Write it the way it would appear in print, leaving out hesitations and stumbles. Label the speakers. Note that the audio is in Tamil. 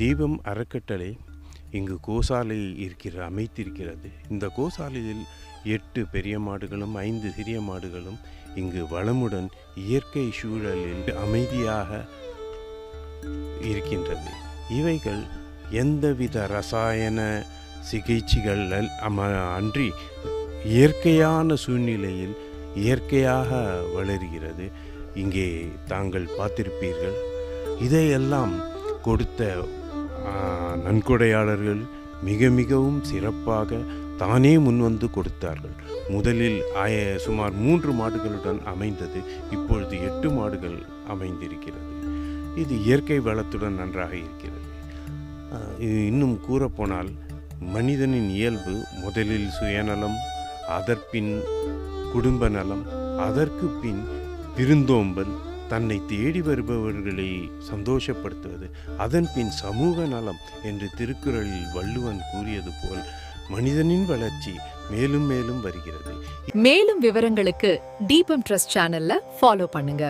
Speaker 1: தீபம் அறக்கட்டளை இங்கு கோசாலை அமைத்திருக்கிறது. இந்த கோசாலையில் 8 பெரிய மாடுகளும் 5 சிறிய மாடுகளும் இங்கு வளமுடன் இயற்கை சூழலில் அமைதியாக இருக்கின்றது. இவைகள் எந்தவித ரசாயன சிகிச்சைகள் அன்றி இயற்கையான சூழ்நிலையில் இயற்கையாக வளர்கிறது. இங்கே தாங்கள் பார்த்திருப்பீர்கள். இதையெல்லாம் கொடுத்த நன்கொடையாளர்கள் மிகவும் சிறப்பாக தானே முன்வந்து கொடுத்தார்கள். முதலில் சுமார் 3 மாடுகளுடன் அமைந்தது, இப்பொழுது 8 மாடுகள் அமைந்திருக்கிறது. இது இயற்கை வளத்துடன் நன்றாக இருக்கிறது. இன்னும் கூறப்போனால் மனிதனின் இயல்பு முதலில் சுயநலம், அதற்பின் குடும்ப நலம், அதற்கு பின் விருந்தோம்பல், தன்னை தேடி வருபவர்களை சந்தோஷப்படுத்துவது, அதன் பின் சமூக நலம் என்று திருக்குறளில் வள்ளுவன் கூறியது போல் மனிதனின் வளர்ச்சி மேலும் மேலும் வருகிறது.
Speaker 2: மேலும் விவரங்களுக்கு தீபம் ட்ரஸ்ட் சேனல்ல ஃபாலோ பண்ணுங்க.